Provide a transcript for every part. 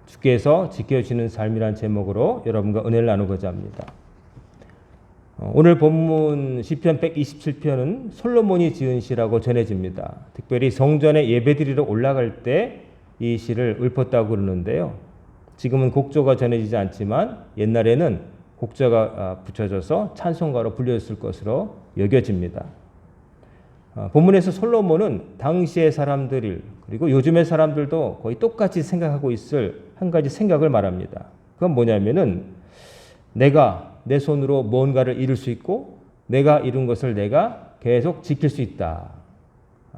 주께서 지켜주시는 삶이란 제목으로 여러분과 은혜를 나누고자 합니다. 오늘 본문 시편 127편은 솔로몬이 지은 시라고 전해집니다. 특별히 성전에 예배드리러 올라갈 때 이 시를 읊었다고 그러는데요. 지금은 곡조가 전해지지 않지만 옛날에는 곡조가 붙여져서 찬송가로 불렸을 것으로 여겨집니다. 본문에서 솔로몬은 당시의 사람들 그리고 요즘의 사람들도 거의 똑같이 생각하고 있을 한 가지 생각을 말합니다. 그건 뭐냐면은 내가 내 손으로 뭔가를 이룰 수 있고 내가 이룬 것을 내가 계속 지킬 수 있다.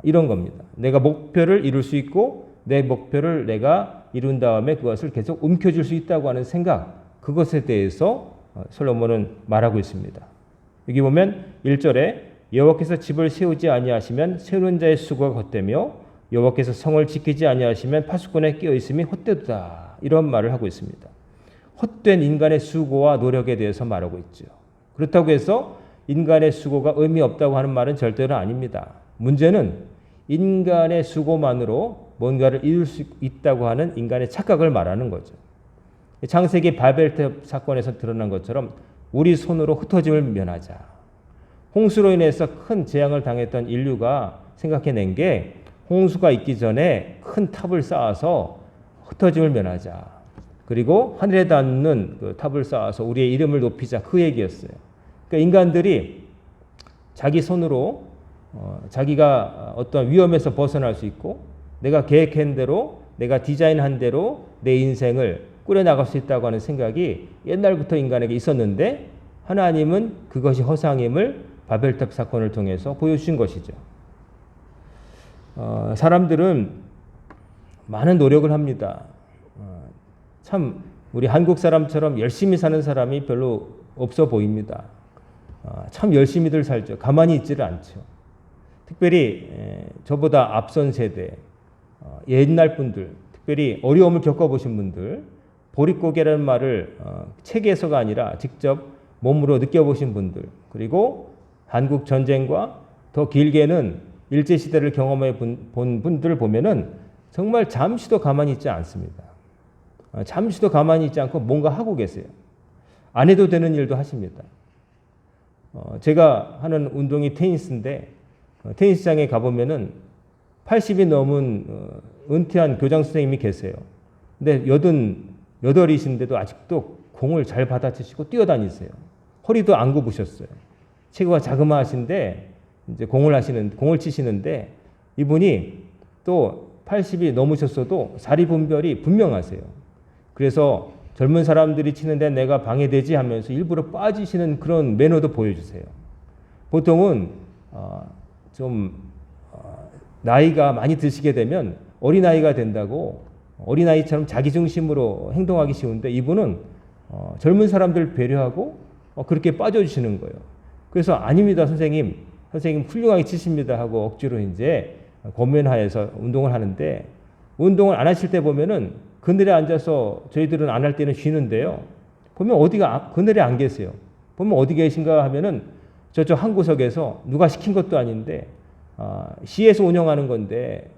이런 겁니다. 내가 목표를 이룰 수 있고 내 목표를 내가 이룬 다음에 그것을 계속 움켜쥘 수 있다고 하는 생각, 그것에 대해서 솔로몬은 말하고 있습니다. 여기 보면 1절에 여호와께서 집을 세우지 아니하시면 세우는 자의 수고가 헛되며 여호와께서 성을 지키지 아니하시면 파수꾼의 끼어 있음이 헛되도다. 이런 말을 하고 있습니다. 헛된 인간의 수고와 노력에 대해서 말하고 있죠. 그렇다고 해서 인간의 수고가 의미 없다고 하는 말은 절대로 아닙니다. 문제는 인간의 수고만으로 뭔가를 이룰 수 있다고 하는 인간의 착각을 말하는 거죠. 창세기 바벨탑 사건에서 드러난 것처럼 우리 손으로 흩어짐을 면하자. 홍수로 인해서 큰 재앙을 당했던 인류가 생각해낸 게 홍수가 있기 전에 큰 탑을 쌓아서 흩어짐을 면하자. 그리고 하늘에 닿는 그 탑을 쌓아서 우리의 이름을 높이자. 그 얘기였어요. 그러니까 인간들이 자기 손으로 자기가 어떤 위험에서 벗어날 수 있고 내가 계획한 대로 내가 디자인한 대로 내 인생을 꾸려나갈 수 있다고 하는 생각이 옛날부터 인간에게 있었는데 하나님은 그것이 허상임을 바벨탑 사건을 통해서 보여주신 것이죠. 사람들은 많은 노력을 합니다. 참 우리 한국 사람처럼 열심히 사는 사람이 별로 없어 보입니다. 참 열심히들 살죠. 가만히 있지를 않죠. 특별히 저보다 앞선 세대, 옛날 분들, 특별히 어려움을 겪어보신 분들, 보릿고개라는 말을 책에서가 아니라 직접 몸으로 느껴보신 분들, 그리고 한국 전쟁과 더 길게는 일제시대를 경험해 본 분들을 보면은 정말 잠시도 가만히 있지 않습니다. 잠시도 가만히 있지 않고 뭔가 하고 계세요. 안 해도 되는 일도 하십니다. 제가 하는 운동이 테니스인데 테니스장에 가보면은 80이 넘은 은퇴한 교장 선생님이 계세요. 근데 88이신데도 아직도 공을 잘 받아치시고 뛰어다니세요. 허리도 안 굽으셨어요. 체구가 자그마하신데 이제 공을 치시는데 이분이 또 80이 넘으셨어도 사리분별이 분명하세요. 그래서 젊은 사람들이 치는데 내가 방해되지 하면서 일부러 빠지시는 그런 매너도 보여주세요. 보통은 나이가 많이 드시게 되면 어린아이가 된다고 어린아이처럼 자기중심으로 행동하기 쉬운데 이분은 젊은 사람들 배려하고 그렇게 빠져주시는 거예요. 그래서 아닙니다 선생님 훌륭하게 치십니다 하고 억지로 이제 권면하여서 운동을 하는데 운동을 안 하실 때 보면은 그늘에 앉아서 저희들은 안 할 때는 쉬는데요. 보면 그늘에 안 계세요. 보면 어디 계신가 하면은 저쪽 한 구석에서 누가 시킨 것도 아닌데 시에서 운영하는 건데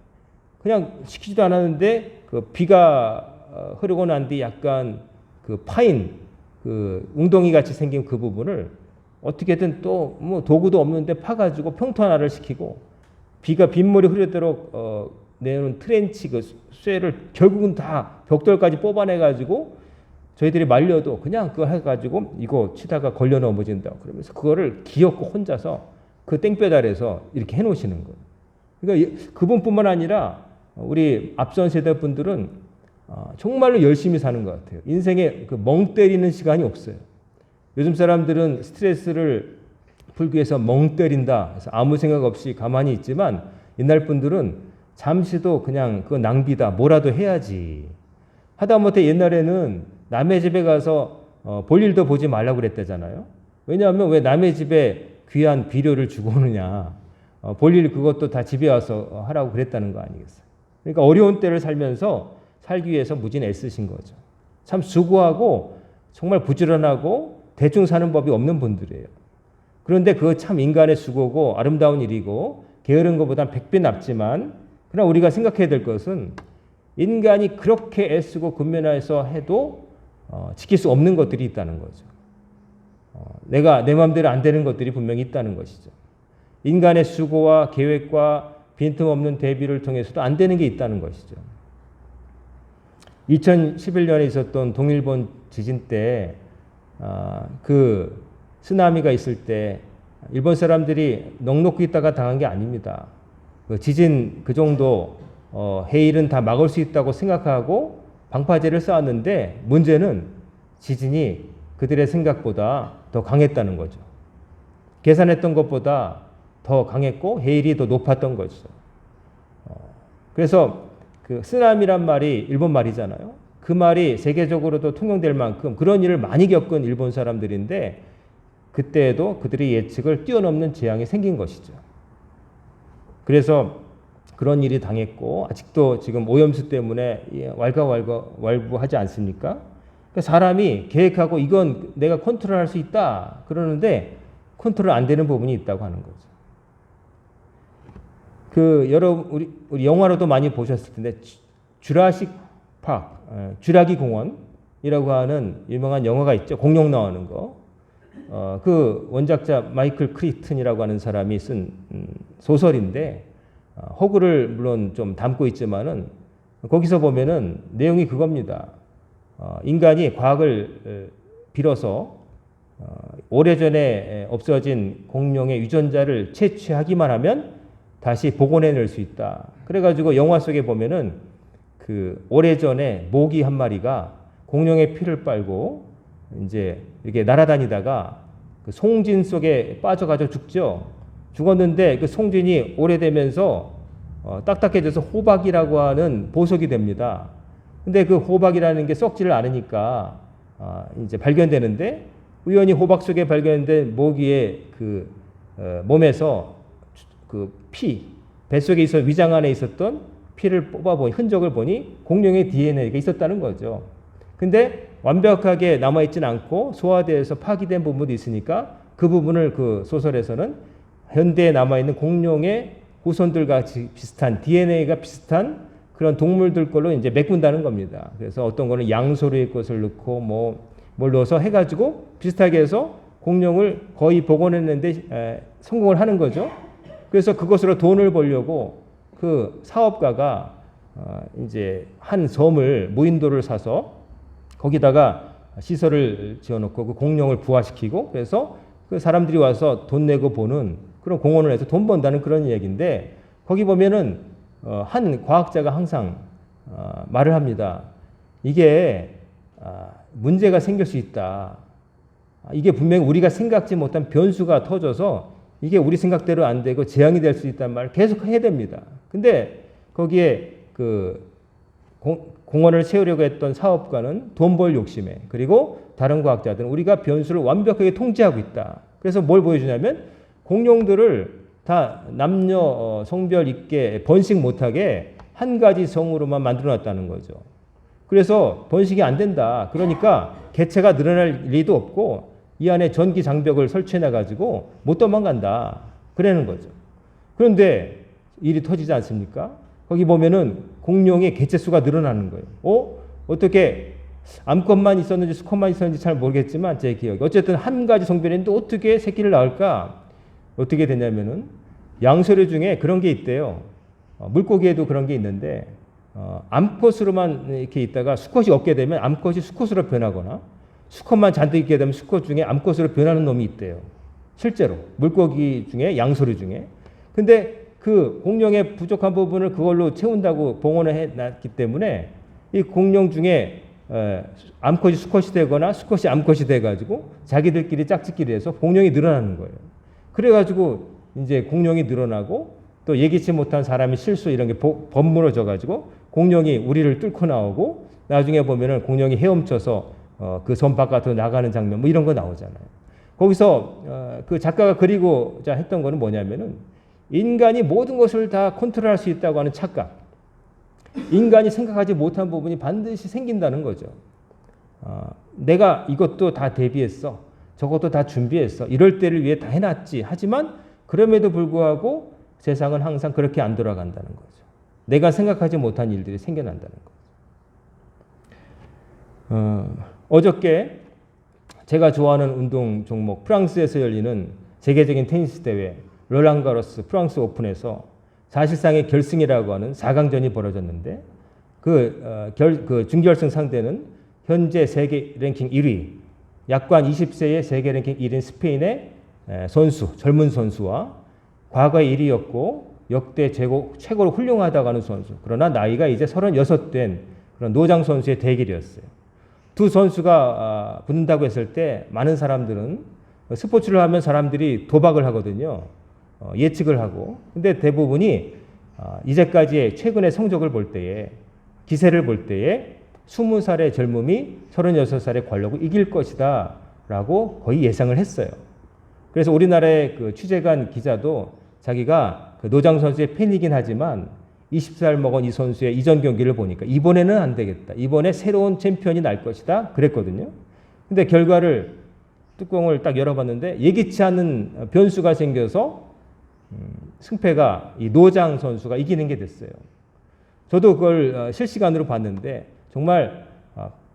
그냥 시키지도 않았는데 그 비가 흐르고 난 뒤 약간 그 파인 그 웅덩이 같이 생긴 그 부분을 어떻게든 또 뭐 도구도 없는데 파가지고 평토 하나를 시키고 비가 빗물이 흐르도록 내는 트렌치 그 쇠를 결국은 다 벽돌까지 뽑아내가지고 저희들이 말려도 그냥 그거 해가지고 이거 치다가 걸려 넘어진다 그러면서 그거를 기어코 혼자서 그 땡볕아래서 이렇게 해놓으시는 거예요. 그러니까 그분뿐만 아니라 우리 앞선 세대 분들은 정말로 열심히 사는 것 같아요. 인생에 그 멍 때리는 시간이 없어요. 요즘 사람들은 스트레스를 풀기 위해서 멍 때린다. 그래서 아무 생각 없이 가만히 있지만 옛날 분들은 잠시도 그냥 그거 낭비다. 뭐라도 해야지. 하다못해 옛날에는 남의 집에 가서 볼 일도 보지 말라고 그랬대잖아요. 왜냐하면 왜 남의 집에 귀한 비료를 주고 오느냐. 볼일 그것도 다 집에 와서 하라고 그랬다는 거 아니겠어요. 그러니까 어려운 때를 살면서 살기 위해서 무진 애쓰신 거죠. 참 수고하고 정말 부지런하고 대충 사는 법이 없는 분들이에요. 그런데 그거 참 인간의 수고고 아름다운 일이고 게으른 것보다 100배 낫지만 그러나 우리가 생각해야 될 것은 인간이 그렇게 애쓰고 근면해서 해도 지킬 수 없는 것들이 있다는 거죠. 내가 내 마음대로 안 되는 것들이 분명히 있다는 것이죠. 인간의 수고와 계획과 빈틈없는 대비를 통해서도 안 되는 게 있다는 것이죠. 2011년에 있었던 동일본 지진 때 그 쓰나미가 있을 때 일본 사람들이 넋놓고 있다가 당한 게 아닙니다. 그 지진 그 정도 해일은 다 막을 수 있다고 생각하고 방파제를 쌓았는데 문제는 지진이 그들의 생각보다 더 강했다는 거죠. 계산했던 것보다 더 강했고 해일이 더 높았던 거죠. 그래서 그 쓰나미란 말이 일본 말이잖아요. 그 말이 세계적으로도 통용될 만큼 그런 일을 많이 겪은 일본 사람들인데 그때에도 그들의 예측을 뛰어넘는 재앙이 생긴 것이죠. 그래서 그런 일이 당했고 아직도 지금 오염수 때문에 왈가왈부하지 않습니까? 사람이 계획하고 이건 내가 컨트롤할 수 있다 그러는데 컨트롤 안 되는 부분이 있다고 하는 거죠. 그 여러분 우리 영화로도 많이 보셨을 텐데 주라식 파크, 쥐라기 공원이라고 하는 유명한 영화가 있죠. 공룡 나오는 거. 그 원작자 마이클 크리튼이라고 하는 사람이 쓴 소설인데 허구를 물론 좀 담고 있지만은 거기서 보면은 내용이 그겁니다. 인간이 과학을 빌어서 오래전에 없어진 공룡의 유전자를 채취하기만 하면 다시 복원해낼 수 있다. 그래가지고 영화 속에 보면은 그 오래전에 모기 한 마리가 공룡의 피를 빨고 이제 이렇게 날아다니다가 그 송진 속에 빠져가지고 죽죠. 죽었는데 그 송진이 오래되면서 딱딱해져서 호박이라고 하는 보석이 됩니다. 근데 그 호박이라는 게 썩지를 않으니까 이제 발견되는데 우연히 호박 속에 발견된 모기의 그 몸에서 그 피, 뱃속에 있어 위장 안에 있었던 피를 뽑아보니 흔적을 보니 공룡의 DNA가 있었다는 거죠. 근데 완벽하게 남아있지는 않고 소화돼서 파기된 부분도 있으니까 그 부분을 그 소설에서는 현대에 남아있는 공룡의 후손들과 비슷한 DNA가 비슷한 그런 동물들 걸로 이제 메꾼다는 겁니다. 그래서 어떤 거는 양소리의 것을 넣고 뭘 넣어서 해가지고 비슷하게 해서 공룡을 거의 복원했는데 성공을 하는 거죠. 그래서 그것으로 돈을 벌려고 그 사업가가 이제 한 섬을 무인도를 사서 거기다가 시설을 지어놓고 그 공룡을 부화시키고 그래서 그 사람들이 와서 돈 내고 보는 그런 공원을 해서 돈 번다는 그런 이야기인데 거기 보면은 한 과학자가 항상 말을 합니다. 이게 문제가 생길 수 있다. 이게 분명히 우리가 생각지 못한 변수가 터져서 이게 우리 생각대로 안 되고 재앙이 될 수 있다는 말을 계속 해야 됩니다. 근데 거기에 그 공원을 세우려고 했던 사업가는 돈 벌 욕심에 그리고 다른 과학자들은 우리가 변수를 완벽하게 통제하고 있다. 그래서 뭘 보여주냐면 공룡들을 다 남녀 성별 있게 번식 못하게 한 가지 성으로만 만들어놨다는 거죠. 그래서 번식이 안 된다. 그러니까 개체가 늘어날 리도 없고 이 안에 전기 장벽을 설치해놔가지고 못 도망간다. 그러는 거죠. 그런데 일이 터지지 않습니까? 거기 보면은 공룡의 개체 수가 늘어나는 거예요. 어떻게 암컷만 있었는지 수컷만 있었는지 잘 모르겠지만 제 기억에 어쨌든 한 가지 성별인데 어떻게 새끼를 낳을까? 어떻게 되냐면은 양서류 중에 그런 게 있대요. 물고기에도 그런 게 있는데 암컷으로만 이렇게 있다가 수컷이 없게 되면 암컷이 수컷으로 변하거나 수컷만 잔뜩 있게 되면 수컷 중에 암컷으로 변하는 놈이 있대요. 실제로 물고기 중에 양서류 중에. 근데 그 공룡의 부족한 부분을 그걸로 채운다고 봉헌을 해놨기 때문에 이 공룡 중에 암컷이 수컷이 되거나 수컷이 암컷이 돼가지고 자기들끼리 짝짓기를 해서 공룡이 늘어나는 거예요. 그래가지고 이제 공룡이 늘어나고 또 예기치 못한 사람이 실수 이런 게 버무러져가지고 공룡이 우리를 뚫고 나오고 나중에 보면은 공룡이 헤엄쳐서 그 섬 바깥으로 나가는 장면 뭐 이런 거 나오잖아요. 거기서 그 작가가 그리고자 했던 거는 뭐냐면은 인간이 모든 것을 다 컨트롤할 수 있다고 하는 착각. 인간이 생각하지 못한 부분이 반드시 생긴다는 거죠. 내가 이것도 다 대비했어. 저것도 다 준비했어. 이럴 때를 위해 다 해놨지. 하지만 그럼에도 불구하고 세상은 항상 그렇게 안 돌아간다는 거죠. 내가 생각하지 못한 일들이 생겨난다는 거. 어저께 제가 좋아하는 운동 종목 프랑스에서 열리는 세계적인 테니스 대회 롤랑가로스 프랑스 오픈에서 사실상의 결승이라고 하는 4강전이 벌어졌는데 그 준결승 상대는 현재 세계 랭킹 1위, 약관 20세의 세계 랭킹 1위인 스페인의 선수, 젊은 선수와 과거에 1위였고 역대 최고로 훌륭하다고 하는 선수, 그러나 나이가 이제 36 된 그런 노장 선수의 대결이었어요. 두 선수가 붙는다고 했을 때 많은 사람들은 스포츠를 하면 사람들이 도박을 하거든요. 예측을 하고. 근데 대부분이 이제까지의 최근의 성적을 볼 때에, 기세를 볼 때에 20살의 젊음이 36살의 관록을 이길 것이다 라고 거의 예상을 했어요. 그래서 우리나라의 그 취재관 기자도 자기가 그 노장 선수의 팬이긴 하지만 20살 먹은 이 선수의 이전 경기를 보니까 이번에는 안 되겠다. 이번에 새로운 챔피언이 날 것이다. 그랬거든요. 근데 결과를 뚜껑을 딱 열어봤는데 예기치 않은 변수가 생겨서 승패가 이 노장 선수가 이기는 게 됐어요. 저도 그걸 실시간으로 봤는데 정말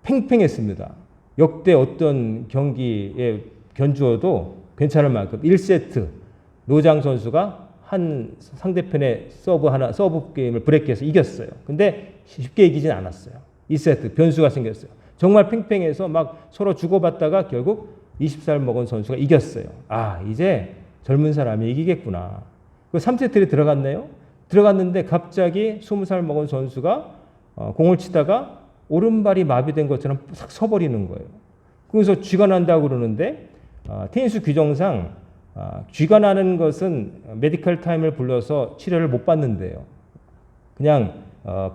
팽팽했습니다. 역대 어떤 경기에 견주어도 괜찮을 만큼 1세트 노장 선수가 한 상대편의 서브 게임을 브레이크해서 이겼어요. 근데 쉽게 이기진 않았어요. 2세트 변수가 생겼어요. 정말 팽팽해서 막 서로 주고받다가 결국 20살 먹은 선수가 이겼어요. 아, 이제 젊은 사람이 이기겠구나. 그 3세트에 들어갔네요. 들어갔는데 갑자기 20살 먹은 선수가 공을 치다가 오른발이 마비된 것처럼 싹 서버리는 거예요. 그래서 쥐가 난다고 그러는데 테니스 규정상 쥐가 나는 것은 메디컬 타임을 불러서 치료를 못 받는데요. 그냥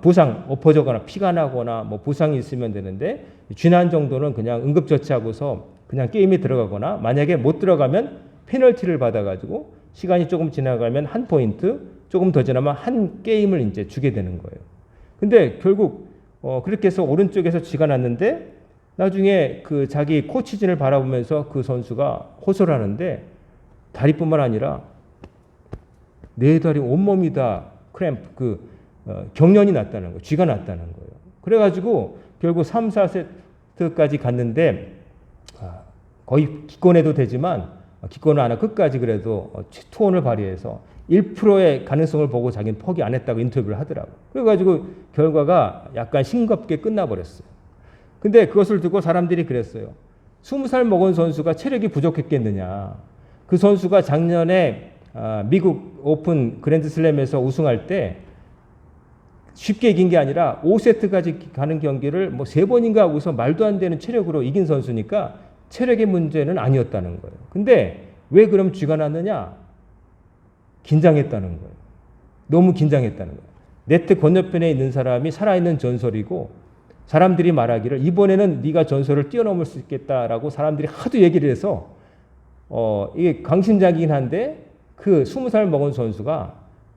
부상, 엎어져거나 피가 나거나 뭐 부상이 있으면 되는데 쥐난 정도는 그냥 응급처치하고서 그냥 게임에 들어가거나 만약에 못 들어가면 페널티를 받아가지고 시간이 조금 지나가면 한 포인트, 조금 더 지나면 한 게임을 이제 주게 되는 거예요. 근데 결국 그렇게 해서 오른쪽에서 쥐가 났는데 나중에 그 자기 코치진을 바라보면서 그 선수가 호소를 하는데 다리뿐만 아니라 네 다리 온몸이 다 크램프, 경련이 났다는 거예요. 쥐가 났다는 거예요. 그래가지고 결국 3, 4세트까지 갔는데 거의 기권해도 되지만 기권을 안 하고 끝까지 그래도 투혼을 발휘해서 1%의 가능성을 보고 자기는 포기 안 했다고 인터뷰를 하더라고요. 그래가지고 결과가 약간 싱겁게 끝나버렸어요. 근데 그것을 두고 사람들이 그랬어요. 20살 먹은 선수가 체력이 부족했겠느냐. 그 선수가 작년에 미국 오픈 그랜드슬램에서 우승할 때 쉽게 이긴 게 아니라 5세트까지 가는 경기를 뭐 3번인가 하고서 말도 안 되는 체력으로 이긴 선수니까 체력의 문제는 아니었다는 거예요. 근데 왜 그럼 쥐가 났느냐? 긴장했다는 거예요. 너무 긴장했다는 거예요. 네트 건너편에 있는 사람이 살아있는 전설이고 사람들이 말하기를 이번에는 네가 전설을 뛰어넘을 수 있겠다라고 사람들이 하도 얘기를 해서 이게 강심장이긴 한데 그 20살 먹은 선수가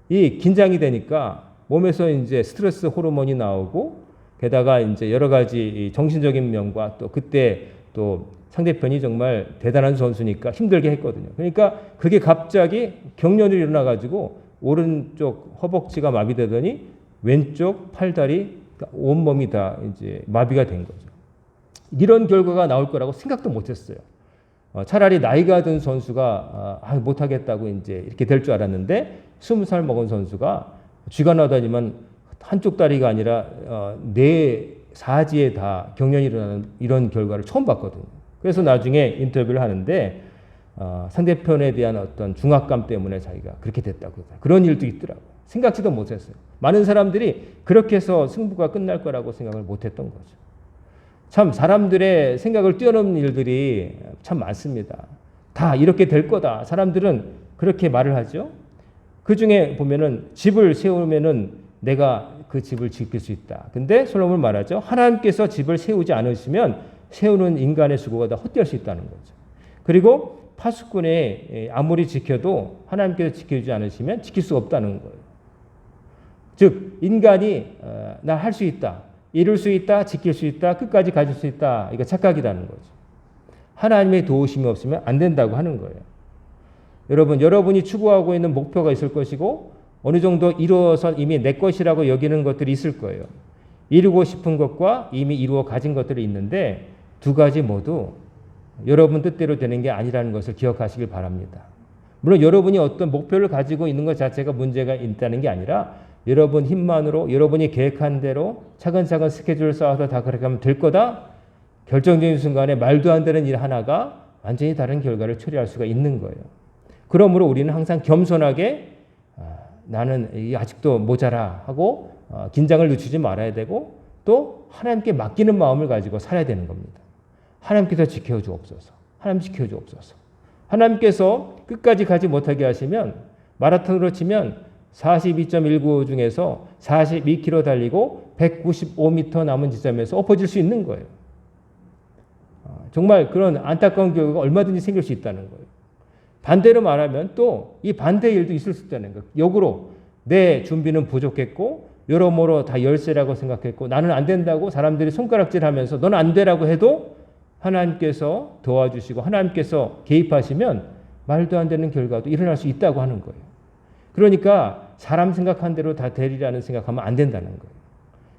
이 긴장이 되니까 몸에서 이제 스트레스 호르몬이 나오고 게다가 이제 여러 가지 정신적인 면과 또 그때 또 상대편이 정말 대단한 선수니까 힘들게 했거든요. 그러니까 그게 갑자기 경련이 일어나가지고 오른쪽 허벅지가 마비되더니 왼쪽 팔다리 온몸이 다 이제 마비가 된 거죠. 이런 결과가 나올 거라고 생각도 못했어요. 차라리 나이가 든 선수가 못하겠다고 이제 이렇게 될 줄 알았는데 20살 먹은 선수가 쥐가 나다니만 한쪽 다리가 아니라 네 사지에 다 경련이 일어나는 이런 결과를 처음 봤거든요. 그래서 나중에 인터뷰를 하는데 상대편에 대한 어떤 중압감 때문에 자기가 그렇게 됐다고 그런 일도 있더라고요. 생각지도 못했어요. 많은 사람들이 그렇게 해서 승부가 끝날 거라고 생각을 못했던 거죠. 참 사람들의 생각을 뛰어넘는 일들이 참 많습니다. 다 이렇게 될 거다. 사람들은 그렇게 말을 하죠. 그 중에 보면은 집을 세우면은 내가 그 집을 지킬 수 있다. 근데 솔로몬은 말하죠. 하나님께서 집을 세우지 않으시면 세우는 인간의 수고가 다 헛될 수 있다는 거죠. 그리고 파수꾼에 아무리 지켜도 하나님께서 지켜주지 않으시면 지킬 수 없다는 거예요. 즉 인간이 나 할 수 있다. 이룰 수 있다. 지킬 수 있다. 끝까지 가질 수 있다. 이거 착각이라는 거죠. 하나님의 도우심이 없으면 안 된다고 하는 거예요. 여러분, 여러분이 추구하고 있는 목표가 있을 것이고 어느 정도 이루어서 이미 내 것이라고 여기는 것들이 있을 거예요. 이루고 싶은 것과 이미 이루어 가진 것들이 있는데 두 가지 모두 여러분 뜻대로 되는 게 아니라는 것을 기억하시길 바랍니다. 물론 여러분이 어떤 목표를 가지고 있는 것 자체가 문제가 있다는 게 아니라 여러분 힘만으로 여러분이 계획한 대로 차근차근 스케줄을 쌓아서 다 그렇게 하면 될 거다. 결정적인 순간에 말도 안 되는 일 하나가 완전히 다른 결과를 초래할 수가 있는 거예요. 그러므로 우리는 항상 겸손하게 나는 아직도 모자라 하고 긴장을 늦추지 말아야 되고 또 하나님께 맡기는 마음을 가지고 살아야 되는 겁니다. 하나님께서 지켜주옵소서. 하나님 지켜주옵소서. 하나님께서 끝까지 가지 못하게 하시면 마라톤으로 치면 42.19 중에서 42km 달리고 195m 남은 지점에서 엎어질 수 있는 거예요. 정말 그런 안타까운 경우가 얼마든지 생길 수 있다는 거예요. 반대로 말하면 또 이 반대의 일도 있을 수 있다는 거예요. 역으로 내 준비는 부족했고 여러모로 다 열세라고 생각했고 나는 안 된다고 사람들이 손가락질하면서 넌 안 되라고 해도 하나님께서 도와주시고 하나님께서 개입하시면 말도 안 되는 결과도 일어날 수 있다고 하는 거예요. 그러니까 사람 생각한 대로 다 되리라는 생각하면 안 된다는 거예요.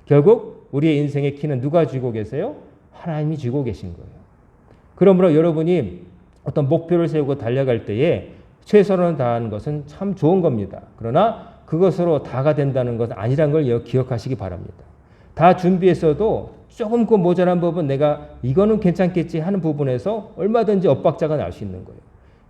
결국 우리의 인생의 키는 누가 쥐고 계세요? 하나님이 쥐고 계신 거예요. 그러므로 여러분이 어떤 목표를 세우고 달려갈 때에 최선을 다하는 것은 참 좋은 겁니다. 그러나 그것으로 다가 된다는 것은 아니란 걸 기억하시기 바랍니다. 다 준비했어도 조금 그 모자란 부분 내가 이거는 괜찮겠지 하는 부분에서 얼마든지 엇박자가 날 수 있는 거예요.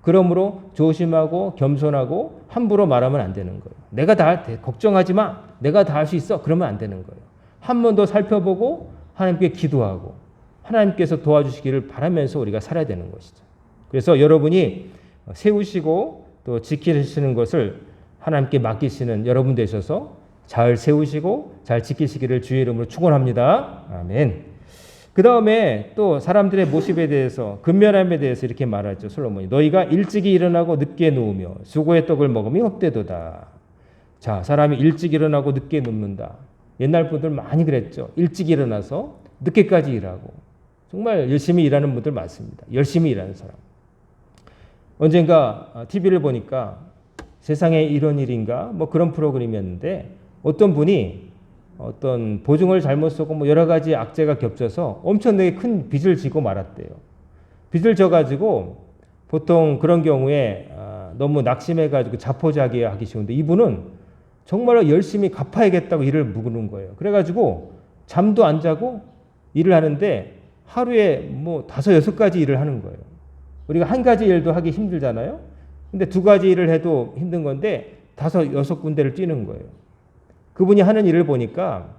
그러므로 조심하고 겸손하고 함부로 말하면 안 되는 거예요. 내가 다 할 때 걱정하지 마. 내가 다 할 수 있어. 그러면 안 되는 거예요. 한 번 더 살펴보고 하나님께 기도하고 하나님께서 도와주시기를 바라면서 우리가 살아야 되는 것이죠. 그래서 여러분이 세우시고 또 지키시는 것을 하나님께 맡기시는 여러분 되셔서 잘 세우시고 잘 지키시기를 주의 이름으로 축원합니다. 아멘. 그 다음에 또 사람들의 모습에 대해서 근면함에 대해서 이렇게 말하죠. 솔로몬이 너희가 일찍이 일어나고 늦게 누우며 수고의 떡을 먹으면 헛되도다. 자, 사람이 일찍 일어나고 늦게 눕는다. 옛날 분들 많이 그랬죠. 일찍 일어나서 늦게까지 일하고 정말 열심히 일하는 분들 많습니다. 열심히 일하는 사람. 언젠가 TV를 보니까 세상에 이런 일인가 뭐 그런 프로그램이었는데 어떤 분이 어떤 보증을 잘못 쓰고 뭐 여러 가지 악재가 겹쳐서 엄청나게 큰 빚을 지고 말았대요. 빚을 져가지고 보통 그런 경우에 너무 낙심해가지고 자포자기하기 쉬운데 이분은 정말 열심히 갚아야겠다고 일을 묵는 거예요. 그래가지고 잠도 안 자고 일을 하는데 하루에 뭐 5, 6가지 일을 하는 거예요. 우리가 한 가지 일도 하기 힘들잖아요. 근데 2가지 일을 해도 힘든 건데 5, 6군데를 뛰는 거예요. 그분이 하는 일을 보니까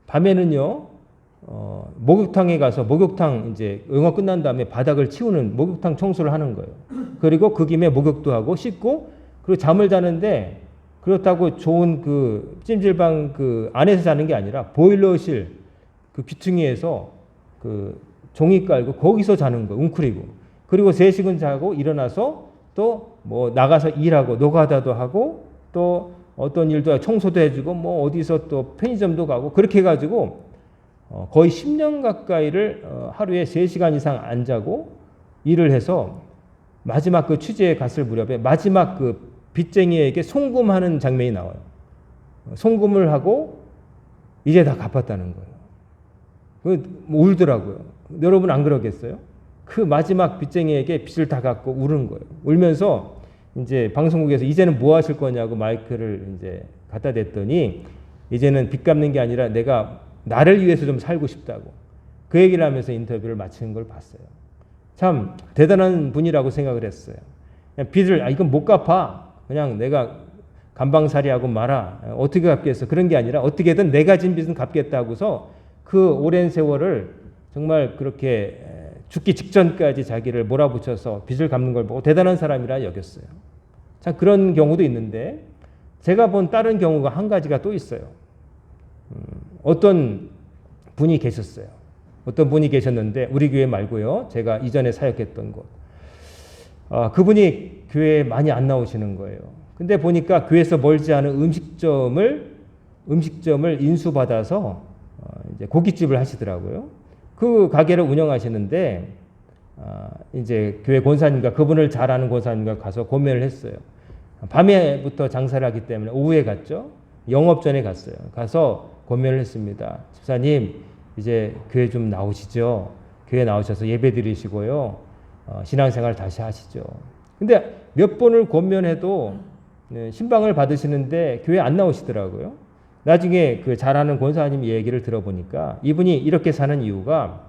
밤에는요, 목욕탕에 가서 목욕탕 이제 영어 끝난 다음에 바닥을 치우는 목욕탕 청소를 하는 거예요. 그리고 그 김에 목욕도 하고 씻고 그리고 잠을 자는데 그렇다고 좋은 그 찜질방 그 안에서 자는 게 아니라 보일러실 그 귀퉁이에서 그 종이 깔고 거기서 자는 거예요. 웅크리고. 그리고 3시간 자고 일어나서 또 뭐 나가서 일하고 노가다도 하고 또 어떤 일도 청소도 해주고 뭐 어디서 또 편의점도 가고 그렇게 해가지고 거의 10년 가까이를 하루에 3시간 이상 안 자고 일을 해서 마지막 그 취재에 갔을 무렵에 마지막 그 빚쟁이에게 송금하는 장면이 나와요. 송금을 하고 이제 다 갚았다는 거예요. 울더라고요. 여러분 안 그러겠어요? 그 마지막 빚쟁이에게 빚을 다 갚고 우는 거예요. 울면서 이제 방송국에서 이제는 뭐 하실 거냐고 마이크를 이제 갖다 댔더니 이제는 빚 갚는 게 아니라 내가 나를 위해서 좀 살고 싶다고 그 얘기를 하면서 인터뷰를 마치는 걸 봤어요. 참 대단한 분이라고 생각을 했어요. 그냥 빚을 이건 못 갚아. 그냥 내가 간방살이하고 말아. 어떻게 갚겠어. 그런 게 아니라 어떻게든 내가 진 빚은 갚겠다 하고서 그 오랜 세월을 정말 그렇게 죽기 직전까지 자기를 몰아붙여서 빚을 갚는 걸 보고 대단한 사람이라 여겼어요. 참 그런 경우도 있는데 제가 본 다른 경우가 한 가지가 또 있어요. 어떤 분이 계셨어요. 어떤 분이 계셨는데 우리 교회 말고요. 제가 이전에 사역했던 곳. 그분이 교회에 많이 안 나오시는 거예요. 근데 보니까 교회에서 멀지 않은 음식점을 인수받아서 이제 고깃집을 하시더라고요. 그 가게를 운영하시는데 이제 교회 권사님과 그분을 잘 아는 권사님과 가서 고민을 했어요. 밤에부터 장사를 하기 때문에 오후에 갔죠. 영업 전에 갔어요. 가서 권면을 했습니다. 집사님, 이제 교회 좀 나오시죠. 교회 나오셔서 예배 드리시고요. 신앙생활 다시 하시죠. 근데 몇 번을 권면해도 신방을 받으시는데 교회 안 나오시더라고요. 나중에 그 잘하는 권사님 얘기를 들어보니까 이분이 이렇게 사는 이유가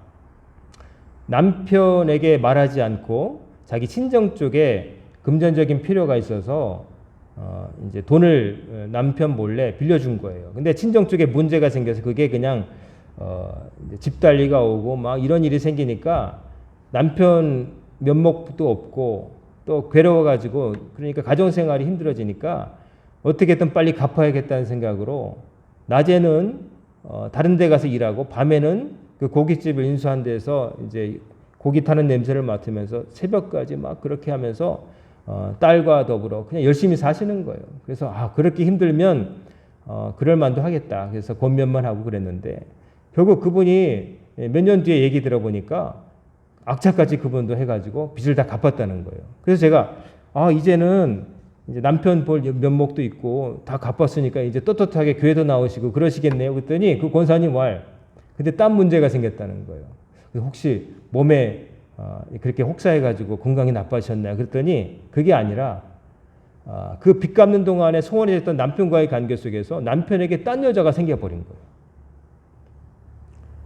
남편에게 말하지 않고 자기 친정 쪽에 금전적인 필요가 있어서 이제 돈을 남편 몰래 빌려준 거예요. 근데 친정 쪽에 문제가 생겨서 그게 그냥 집 달리가 오고 막 이런 일이 생기니까 남편 면목도 없고 또 괴로워가지고 그러니까 가정생활이 힘들어지니까 어떻게든 빨리 갚아야겠다는 생각으로 낮에는 다른 데 가서 일하고 밤에는 그 고깃집을 인수한 데서 이제 고기 타는 냄새를 맡으면서 새벽까지 막 그렇게 하면서 딸과 더불어 그냥 열심히 사시는 거예요. 그래서 그렇게 힘들면 그럴 만도 하겠다. 그래서 권면만 하고 그랬는데 결국 그분이 몇 년 뒤에 얘기 들어보니까 악착같이 그분도 해가지고 빚을 다 갚았다는 거예요. 그래서 제가 이제는 이제 남편 볼 면목도 있고 다 갚았으니까 이제 떳떳하게 교회도 나오시고 그러시겠네요. 그랬더니 그 권사님 근데 땀 문제가 생겼다는 거예요. 혹시 몸에 그렇게 혹사해가지고 건강이 나빠졌나요? 그랬더니 그게 아니라 그 빚 갚는 동안에 소원이 됐던 남편과의 관계 속에서 남편에게 딴 여자가 생겨버린 거예요.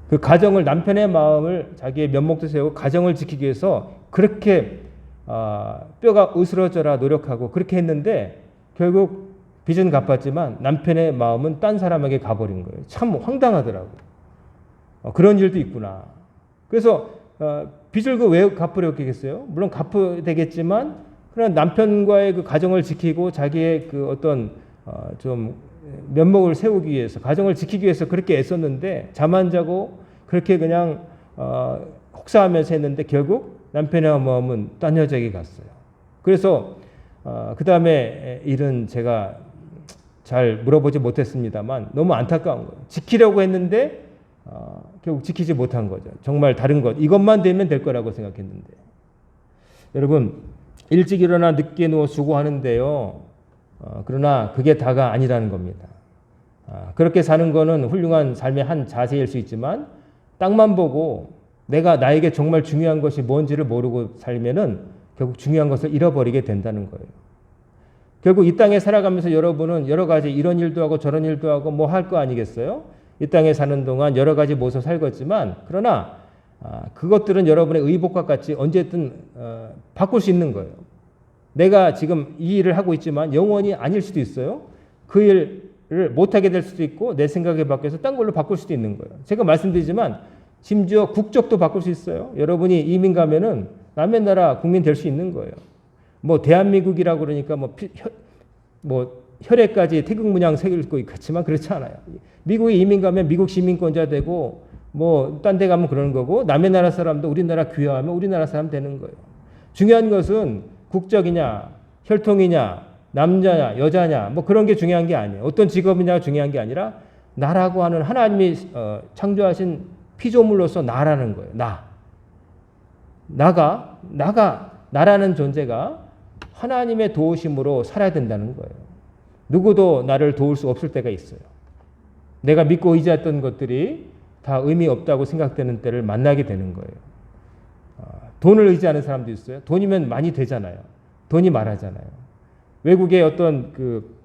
그 가정을 남편의 마음을 자기의 면목도 세우고 가정을 지키기 위해서 그렇게 뼈가 으스러져라 노력하고 그렇게 했는데 결국 빚은 갚았지만 남편의 마음은 딴 사람에게 가버린 거예요. 참 황당하더라고요. 그런 일도 있구나. 그래서 빚을 왜 갚으려고 했겠어요? 물론 갚아야 되겠지만 그런 남편과의 그 가정을 지키고 자기의 그 어떤 좀 면목을 세우기 위해서 가정을 지키기 위해서 그렇게 애썼는데 잠 안 자고 그렇게 그냥 혹사하면서 했는데 결국 남편의 마음은 딴 여자에게 갔어요. 그래서 그 다음에 일은 제가 잘 물어보지 못했습니다만 너무 안타까운 거예요. 지키려고 했는데 결국 지키지 못한 거죠. 정말 다른 것 이것만 되면 될 거라고 생각했는데 여러분 일찍 일어나 늦게 누워 수고하는데요. 그러나 그게 다가 아니라는 겁니다. 그렇게 사는 거는 훌륭한 삶의 한 자세일 수 있지만 땅만 보고 내가 나에게 정말 중요한 것이 뭔지를 모르고 살면은 결국 중요한 것을 잃어버리게 된다는 거예요. 결국 이 땅에 살아가면서 여러분은 여러 가지 이런 일도 하고 저런 일도 하고 뭐 할 거 아니겠어요? 이 땅에 사는 동안 여러 가지 모습 살겠지만 그러나 그것들은 여러분의 의복과 같이 언제든 바꿀 수 있는 거예요. 내가 지금 이 일을 하고 있지만 영원히 아닐 수도 있어요. 그 일을 못하게 될 수도 있고 내 생각에 바뀌어서 딴 걸로 바꿀 수도 있는 거예요. 제가 말씀드리지만 심지어 국적도 바꿀 수 있어요. 여러분이 이민 가면은 남의 나라 국민 될 수 있는 거예요. 뭐 대한민국이라고 그러니까 뭐 혈액까지 태극 문양 새길 거 있지만 그렇지 않아요. 미국에 이민 가면 미국 시민권자 되고 뭐 딴 데 가면 그러는 거고 남의 나라 사람도 우리나라 귀화하면 우리나라 사람 되는 거예요. 중요한 것은 국적이냐 혈통이냐 남자냐 여자냐 뭐 그런 게 중요한 게 아니에요. 어떤 직업이냐가 중요한 게 아니라 나라고 하는 하나님이 창조하신 피조물로서 나라는 거예요. 나라는 존재가 하나님의 도우심으로 살아야 된다는 거예요. 누구도 나를 도울 수 없을 때가 있어요. 내가 믿고 의지했던 것들이 다 의미 없다고 생각되는 때를 만나게 되는 거예요. 돈을 의지하는 사람도 있어요. 돈이면 많이 되잖아요. 돈이 말하잖아요. 외국의 어떤 그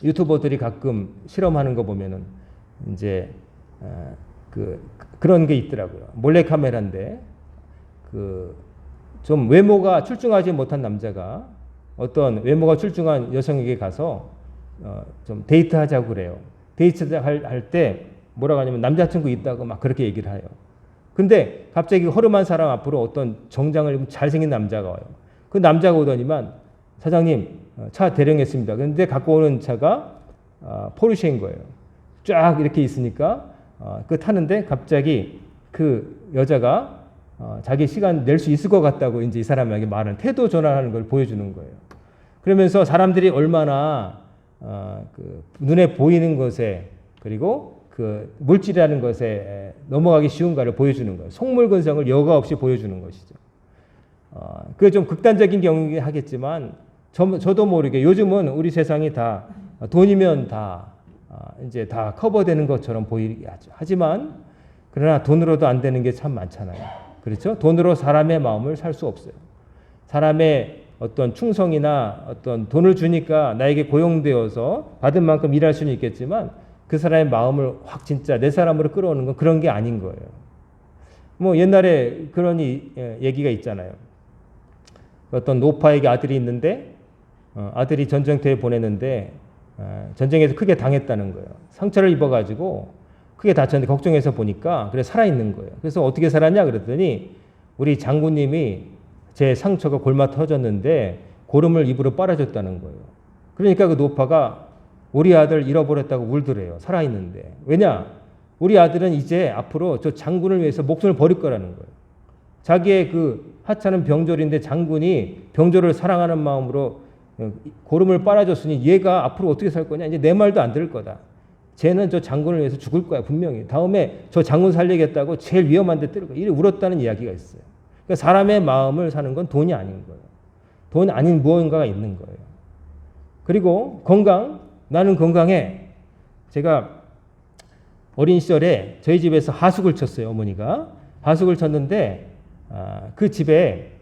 유튜버들이 가끔 실험하는 거 보면은 이제 그런 게 있더라고요. 몰래카메라인데 좀 외모가 출중하지 못한 남자가 어떤 외모가 출중한 여성에게 가서 좀 데이트하자고 그래요. 데이트할 때 뭐라고 하냐면 남자친구 있다고 막 그렇게 얘기를 해요. 근데 갑자기 허름한 사람 앞으로 어떤 정장을 입은 잘생긴 남자가 와요. 그 남자가 오더니만 사장님 차 대령했습니다. 그런데 갖고 오는 차가 포르쉐인 거예요. 쫙 이렇게 있으니까 그 타는데 갑자기 그 여자가 자기 시간 낼 수 있을 것 같다고 이제 이 사람에게 말하는 태도 전환하는 걸 보여주는 거예요. 그러면서 사람들이 얼마나 그 눈에 보이는 것에 그리고 그 물질이라는 것에 넘어가기 쉬운가를 보여주는 거예요. 속물근성을 여과 없이 보여주는 것이죠. 그게 좀 극단적인 경우이긴 하겠지만 저도 모르게 요즘은 우리 세상이 다 돈이면 다 이제 다 커버되는 것처럼 보이게 하죠. 하지만 그러나 돈으로도 안 되는 게 참 많잖아요. 그렇죠? 돈으로 사람의 마음을 살 수 없어요. 사람의 어떤 충성이나 어떤 돈을 주니까 나에게 고용되어서 받은 만큼 일할 수는 있겠지만 그 사람의 마음을 확 진짜 내 사람으로 끌어오는 건 그런 게 아닌 거예요. 뭐 옛날에 그런 얘기가 있잖아요. 어떤 노파에게 아들이 있는데 아들이 전쟁터에 보내는데 전쟁에서 크게 당했다는 거예요. 상처를 입어가지고 크게 다쳤는데 걱정해서 보니까 그래 살아있는 거예요. 그래서 어떻게 살았냐 그랬더니 우리 장군님이 제 상처가 골마 터졌는데 고름을 입으로 빨아줬다는 거예요. 그러니까 그 노파가 우리 아들 잃어버렸다고 울더래요. 살아있는데. 왜냐? 우리 아들은 이제 앞으로 저 장군을 위해서 목숨을 버릴 거라는 거예요. 자기의 그 하찮은 병졸인데 장군이 병졸을 사랑하는 마음으로 고름을 빨아줬으니 얘가 앞으로 어떻게 살 거냐? 이제 내 말도 안 들을 거다. 쟤는 저 장군을 위해서 죽을 거야 분명히. 다음에 저 장군 살리겠다고 제일 위험한 데 뜨를 거야. 이래 울었다는 이야기가 있어요. 그러니까 사람의 마음을 사는 건 돈이 아닌 거예요. 돈 아닌 무언가가 있는 거예요. 그리고 건강. 나는 건강해. 제가 어린 시절에 저희 집에서 하숙을 쳤어요. 어머니가. 하숙을 쳤는데 그 집에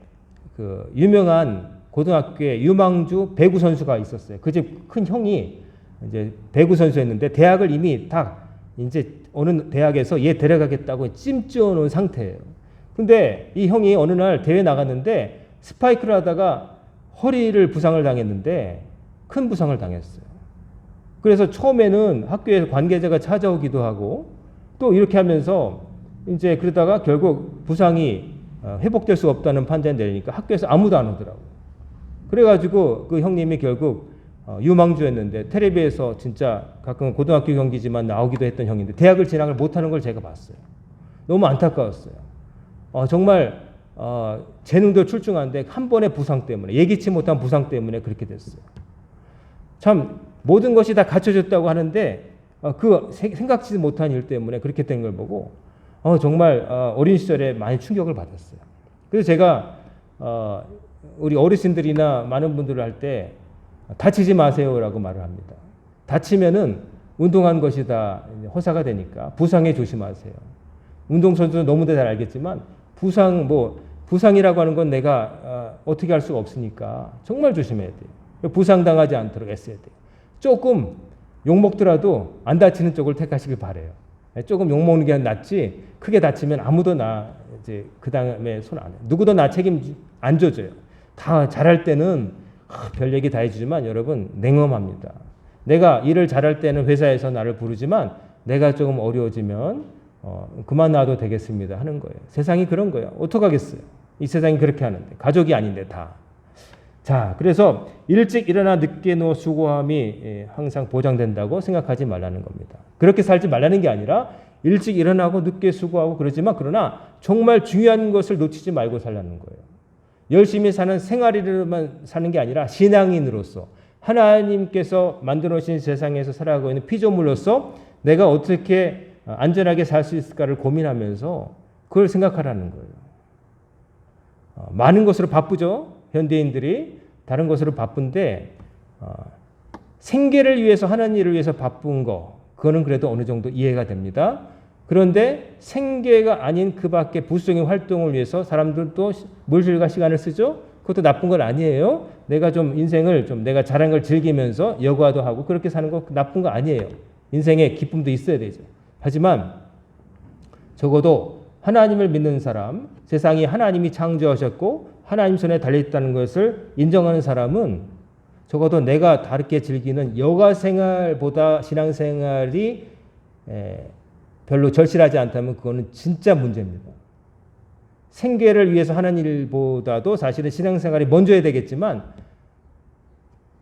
그 유명한 고등학교에 유망주 배구 선수가 있었어요. 그 집 큰 형이 이제 배구 선수였는데 대학을 이미 다 이제 어느 대학에서 얘 데려가겠다고 찜쪄 놓은 상태예요. 근데 이 형이 어느 날 대회 나갔는데 스파이크를 하다가 허리를 부상을 당했는데 큰 부상을 당했어요. 그래서 처음에는 학교에서 관계자가 찾아오기도 하고 또 이렇게 하면서 이제 그러다가 결국 부상이 회복될 수 없다는 판단이 내리니까 학교에서 아무도 안 오더라고요. 그래가지고 그 형님이 결국 유망주였는데 텔레비에서 진짜 가끔 고등학교 경기지만 나오기도 했던 형인데 대학을 진학을 못하는 걸 제가 봤어요. 너무 안타까웠어요. 정말 재능도 출중한데 한 번의 부상 때문에 예기치 못한 부상 때문에 그렇게 됐어요. 참 모든 것이 다 갖춰졌다고 하는데 그 생각지 못한 일 때문에 그렇게 된 걸 보고 정말 어린 시절에 많이 충격을 받았어요. 그래서 제가 우리 어르신들이나 많은 분들을 할 때 다치지 마세요라고 말을 합니다. 다치면은 운동한 것이 다 허사가 되니까 부상에 조심하세요. 운동선수는 너무도 잘 알겠지만 부상이라고 하는 건 내가 어떻게 할 수가 없으니까 정말 조심해야 돼요. 부상당하지 않도록 애써야 돼요. 조금 욕먹더라도 안 다치는 쪽을 택하시길 바래요. 조금 욕먹는 게 낫지 크게 다치면 아무도 나 이제 그 다음에 손 안 해요. 누구도 나 책임 안 져줘요. 다 잘할 때는 별 얘기 다 해주지만 여러분 냉엄합니다. 내가 일을 잘할 때는 회사에서 나를 부르지만 내가 조금 어려워지면 그만 놔도 되겠습니다 하는 거예요. 세상이 그런 거예요. 어떡하겠어요. 이 세상이 그렇게 하는데 가족이 아닌데 다. 자, 그래서 일찍 일어나 늦게 누워 수고함이 항상 보장된다고 생각하지 말라는 겁니다. 그렇게 살지 말라는 게 아니라 일찍 일어나고 늦게 수고하고 그러지만 그러나 정말 중요한 것을 놓치지 말고 살라는 거예요. 열심히 사는 생활인으로만 사는 게 아니라 신앙인으로서 하나님께서 만들어 놓으신 세상에서 살아가고 있는 피조물로서 내가 어떻게 안전하게 살 수 있을까를 고민하면서 그걸 생각하라는 거예요. 많은 것으로 바쁘죠. 현대인들이 다른 것으로 바쁜데 생계를 위해서 하는 일을 위해서 바쁜 거 그거는 그래도 어느 정도 이해가 됩니다. 그런데 생계가 아닌 그 밖에 부수적인 활동을 위해서 사람들도 물질과 시간을 쓰죠. 그것도 나쁜 건 아니에요. 내가 좀 인생을 좀 내가 잘한 걸 즐기면서 여가도 하고 그렇게 사는 거 나쁜 거 아니에요. 인생에 기쁨도 있어야 되죠. 하지만 적어도 하나님을 믿는 사람, 세상이 하나님이 창조하셨고 하나님 손에 달려있다는 것을 인정하는 사람은 적어도 내가 다르게 즐기는 여가 생활보다 신앙생활이 별로 절실하지 않다면 그거는 진짜 문제입니다. 생계를 위해서 하는 일보다도 사실은 신앙생활이 먼저야 되겠지만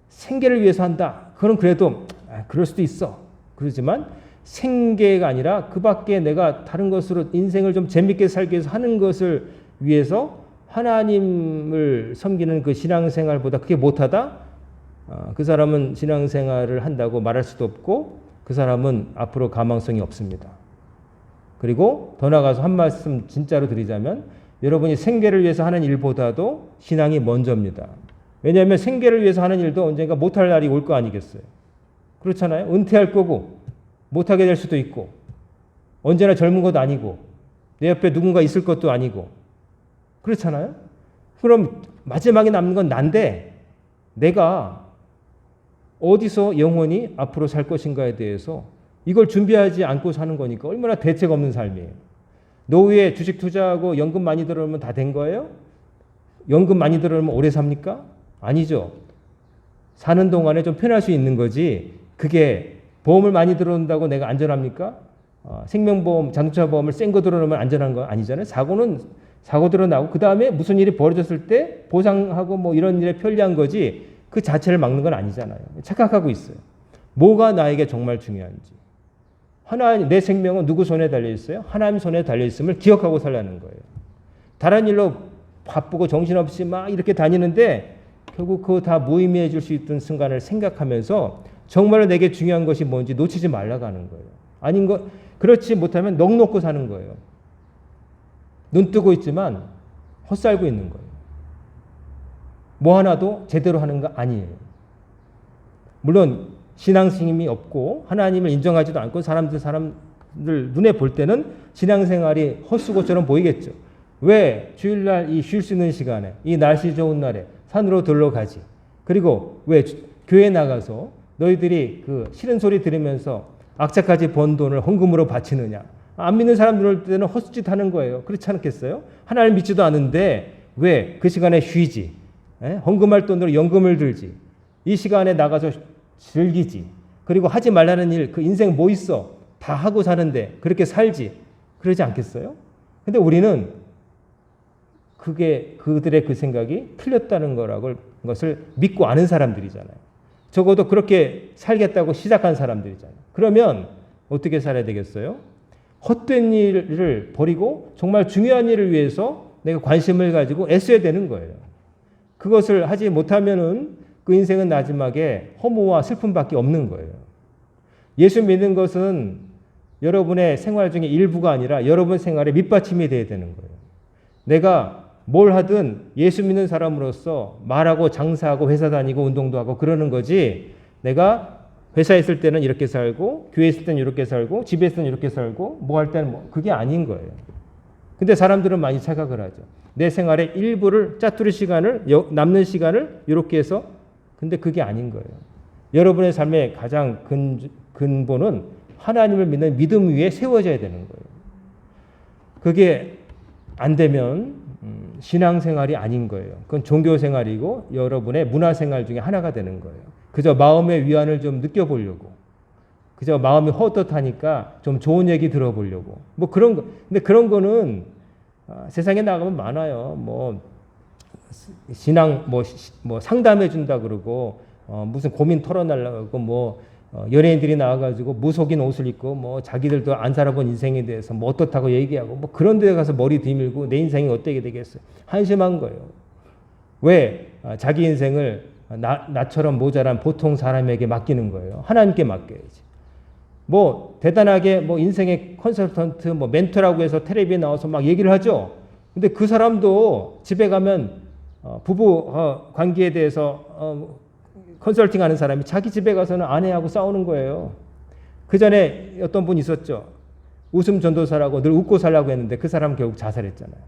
생계를 위해서 한다. 그건 그래도 그럴 수도 있어. 그러지만 생계가 아니라 그 밖에 내가 다른 것으로 인생을 좀 재밌게 살기 위해서 하는 것을 위해서 하나님을 섬기는 그 신앙생활보다 그게 못하다? 그 사람은 신앙생활을 한다고 말할 수도 없고 그 사람은 앞으로 가망성이 없습니다. 그리고 더 나아가서 한 말씀 진짜로 드리자면 여러분이 생계를 위해서 하는 일보다도 신앙이 먼저입니다. 왜냐하면 생계를 위해서 하는 일도 언젠가 못할 날이 올 거 아니겠어요. 그렇잖아요. 은퇴할 거고 못하게 될 수도 있고 언제나 젊은 것도 아니고 내 옆에 누군가 있을 것도 아니고 그렇잖아요. 그럼 마지막에 남는 건 난데 내가 어디서 영원히 앞으로 살 것인가에 대해서 이걸 준비하지 않고 사는 거니까 얼마나 대책 없는 삶이에요. 노후에 주식 투자하고 연금 많이 들어오면 다 된 거예요? 연금 많이 들어오면 오래 삽니까? 아니죠. 사는 동안에 좀 편할 수 있는 거지 그게 보험을 많이 들어온다고 내가 안전합니까? 생명보험, 자동차 보험을 센 거 들어오면 안전한 거 아니잖아요. 사고는 사고 들어나고 그 다음에 무슨 일이 벌어졌을 때 보상하고 뭐 이런 일에 편리한 거지 그 자체를 막는 건 아니잖아요. 착각하고 있어요. 뭐가 나에게 정말 중요한지. 하나님, 내 생명은 누구 손에 달려 있어요? 하나님 손에 달려 있음을 기억하고 살라는 거예요. 다른 일로 바쁘고 정신없이 막 이렇게 다니는데 결국 그거 다 무의미해질 수 있던 순간을 생각하면서 정말로 내게 중요한 것이 뭔지 놓치지 말라고 하는 거예요. 아닌 거 그렇지 못하면 넋 놓고 사는 거예요. 눈 뜨고 있지만 헛살고 있는 거예요. 뭐 하나도 제대로 하는 거 아니에요. 물론 신앙심이 없고 하나님을 인정하지도 않고 사람들 눈에 볼 때는 신앙생활이 헛수고처럼 보이겠죠. 왜 주일날 이 쉴 수 있는 시간에 이 날씨 좋은 날에 산으로 들러 가지. 그리고 왜 교회 나가서 너희들이 그 싫은 소리 들으면서 악착같이 번 돈을 헌금으로 바치느냐. 안 믿는 사람들 때는 헛짓 하는 거예요. 그렇지 않겠어요? 하나님 믿지도 않은데 왜 그 시간에 쉬지? 헌금할 돈으로 연금을 들지. 이 시간에 나가서 즐기지. 그리고 하지 말라는 일, 그 인생 뭐 있어? 다 하고 사는데 그렇게 살지. 그러지 않겠어요? 근데 우리는 그게 그들의 그 생각이 틀렸다는 것을 믿고 아는 사람들이잖아요. 적어도 그렇게 살겠다고 시작한 사람들이잖아요. 그러면 어떻게 살아야 되겠어요? 헛된 일을 버리고 정말 중요한 일을 위해서 내가 관심을 가지고 애써야 되는 거예요. 그것을 하지 못하면은 그 인생은 마지막에 허무와 슬픔밖에 없는 거예요. 예수 믿는 것은 여러분의 생활 중에 일부가 아니라 여러분 생활의 밑받침이 돼야 되는 거예요. 내가 뭘 하든 예수 믿는 사람으로서 말하고 장사하고 회사 다니고 운동도 하고 그러는 거지 내가 회사에 있을 때는 이렇게 살고 교회에 있을 때는 이렇게 살고 집에 있을 때는 이렇게 살고 뭐 할 때는 뭐 그게 아닌 거예요. 근데 사람들은 많이 착각을 하죠. 내 생활의 일부를 짜투리 시간을 남는 시간을 이렇게 해서 근데 그게 아닌 거예요. 여러분의 삶의 가장 근본은 하나님을 믿는 믿음 위에 세워져야 되는 거예요. 그게 안 되면 신앙생활이 아닌 거예요. 그건 종교생활이고 여러분의 문화생활 중에 하나가 되는 거예요. 그저 마음의 위안을 좀 느껴보려고. 그저 마음이 헛헛하니까 좀 좋은 얘기 들어보려고. 뭐 그런 거. 근데 그런 거는 세상에 나가면 많아요. 뭐 신앙 뭐 상담해 준다 그러고 무슨 고민 털어내려고 뭐 연예인들이 나와가지고 무속인 옷을 입고 뭐 자기들도 안 살아본 인생에 대해서 뭐 어떻다고 얘기하고 뭐 그런 데 가서 머리 뒤밀고 내 인생이 어떻게 되겠어요. 한심한 거예요. 왜 자기 인생을 나처럼 모자란 보통 사람에게 맡기는 거예요. 하나님께 맡겨야지. 뭐 대단하게 뭐 인생의 컨설턴트 뭐 멘토라고 해서 텔레비에 나와서 막 얘기를 하죠. 근데 그 사람도 집에 가면 부부 관계에 대해서 컨설팅 하는 사람이 자기 집에 가서는 아내하고 싸우는 거예요. 그 전에 어떤 분 있었죠. 웃음 전도사라고 늘 웃고 살라고 했는데 그 사람은 결국 자살했잖아요.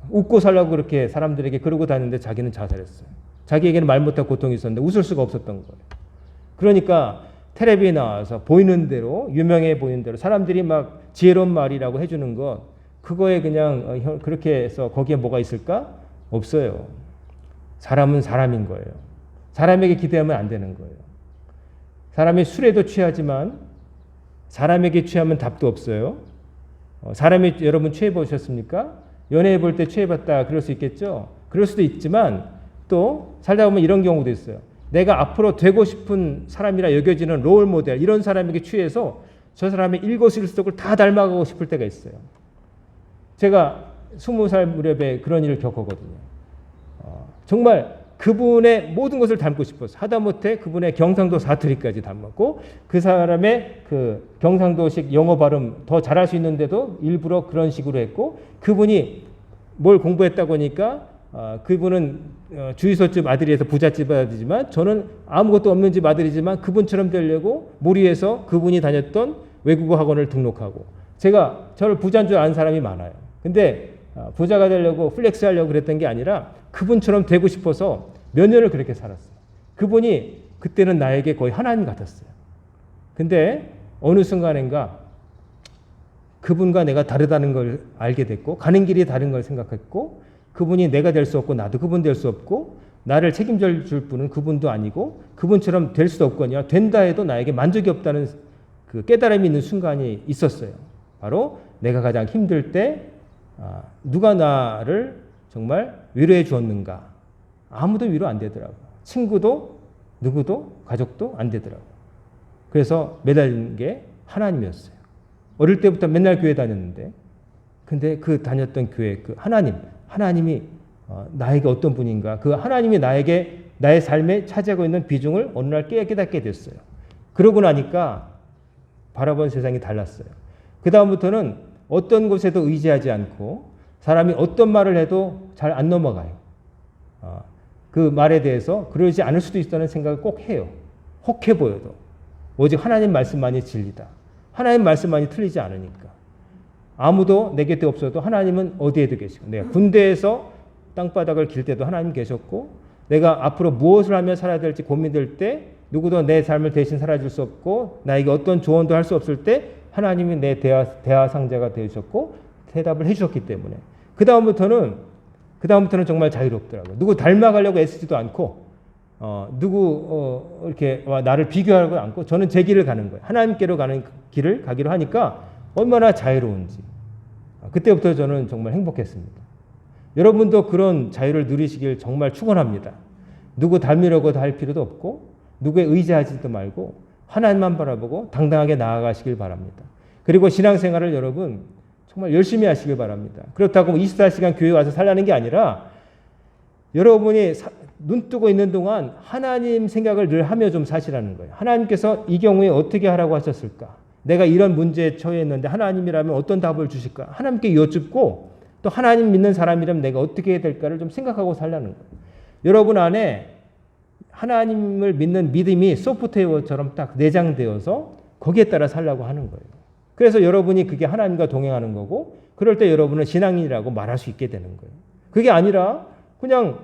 웃고 살라고 그렇게 사람들에게 그러고 다녔는데 자기는 자살했어요. 자기에게는 말 못할 고통이 있었는데 웃을 수가 없었던 거예요. 그러니까 텔레비에 나와서 보이는 대로 유명해 보이는 대로 사람들이 막 지혜로운 말이라고 해주는 것 그거에 그냥 그렇게 해서 거기에 뭐가 있을까? 없어요. 사람은 사람인 거예요. 사람에게 기대하면 안 되는 거예요. 사람이 술에도 취하지만 사람에게 취하면 답도 없어요. 사람이 여러분 취해 보셨습니까? 연애해 볼 때 취해봤다 그럴 수 있겠죠. 그럴 수도 있지만 또 살다 보면 이런 경우도 있어요. 내가 앞으로 되고 싶은 사람이라 여겨지는 롤 모델 이런 사람에게 취해서 저 사람의 일거수일투족을 다 닮아가고 싶을 때가 있어요. 제가 20살 무렵에 그런 일을 겪었거든요. 정말 그분의 모든 것을 닮고 싶었어요. 하다못해 그분의 경상도 사투리까지 닮았고 그 사람의 그 경상도식 영어 발음 더 잘할 수 있는데도 일부러 그런 식으로 했고 그분이 뭘 공부했다고 하니까 그분은 주유소집 아들이어서 부잣집 아들이지만 저는 아무것도 없는 집 아들이지만 그분처럼 되려고 무리해서 그분이 다녔던 외국어 학원을 등록하고 제가 저를 부자인 줄 아는 사람이 많아요. 근데 부자가 되려고 플렉스 하려고 그랬던 게 아니라 그분처럼 되고 싶어서 몇 년을 그렇게 살았어요. 그분이 그때는 나에게 거의 하나님 같았어요. 근데 어느 순간인가 그분과 내가 다르다는 걸 알게 됐고 가는 길이 다른 걸 생각했고 그분이 내가 될 수 없고 나도 그분 될 수 없고 나를 책임져 줄 분은 그분도 아니고 그분처럼 될 수도 없거니와 된다 해도 나에게 만족이 없다는 그 깨달음이 있는 순간이 있었어요. 바로 내가 가장 힘들 때 누가 나를 정말 위로해 주었는가. 아무도 위로 안 되더라고요. 친구도 누구도 가족도 안 되더라고요. 그래서 매달린 게 하나님이었어요. 어릴 때부터 맨날 교회 다녔는데 근데 그 다녔던 교회 그 하나님이 나에게 어떤 분인가 그 하나님이 나의 삶에 차지하고 있는 비중을 어느 날 깨닫게 됐어요. 그러고 나니까 바라본 세상이 달랐어요. 그 다음부터는 어떤 곳에도 의지하지 않고 사람이 어떤 말을 해도 잘 안 넘어가요. 그 말에 대해서 그러지 않을 수도 있다는 생각을 꼭 해요. 혹해 보여도 오직 하나님 말씀만이 진리다. 하나님 말씀만이 틀리지 않으니까. 아무도 내 곁에 없어도 하나님은 어디에도 계시고 내가 군대에서 땅바닥을 길 때도 하나님 계셨고 내가 앞으로 무엇을 하며 살아야 될지 고민될 때 누구도 내 삶을 대신 살아줄 수 없고 나에게 어떤 조언도 할 수 없을 때 하나님이 내 대화 상자가 되셨고 대답을 해주셨기 때문에 그 다음부터는 정말 자유롭더라고요. 누구 닮아가려고 애쓰지도 않고 이렇게 나를 비교하려고 않고 저는 제 길을 가는 거예요. 하나님께로 가는 길을 가기로 하니까 얼마나 자유로운지. 그때부터 저는 정말 행복했습니다. 여러분도 그런 자유를 누리시길 정말 축원합니다. 누구 닮으려고 할 필요도 없고 누구에 의지하지도 말고 하나님만 바라보고 당당하게 나아가시길 바랍니다. 그리고 신앙생활을 여러분 정말 열심히 하시길 바랍니다. 그렇다고 24시간 교회 와서 살라는 게 아니라 여러분이 눈 뜨고 있는 동안 하나님 생각을 늘 하며 좀 사시라는 거예요. 하나님께서 이 경우에 어떻게 하라고 하셨을까? 내가 이런 문제에 처해 있는데 하나님이라면 어떤 답을 주실까? 하나님께 여쭙고 또 하나님 믿는 사람이라면 내가 어떻게 해야 될까를 좀 생각하고 살라는 거예요. 여러분 안에 하나님을 믿는 믿음이 소프트웨어처럼 딱 내장되어서 거기에 따라 살라고 하는 거예요. 그래서 여러분이 그게 하나님과 동행하는 거고 그럴 때 여러분은 신앙인이라고 말할 수 있게 되는 거예요. 그게 아니라 그냥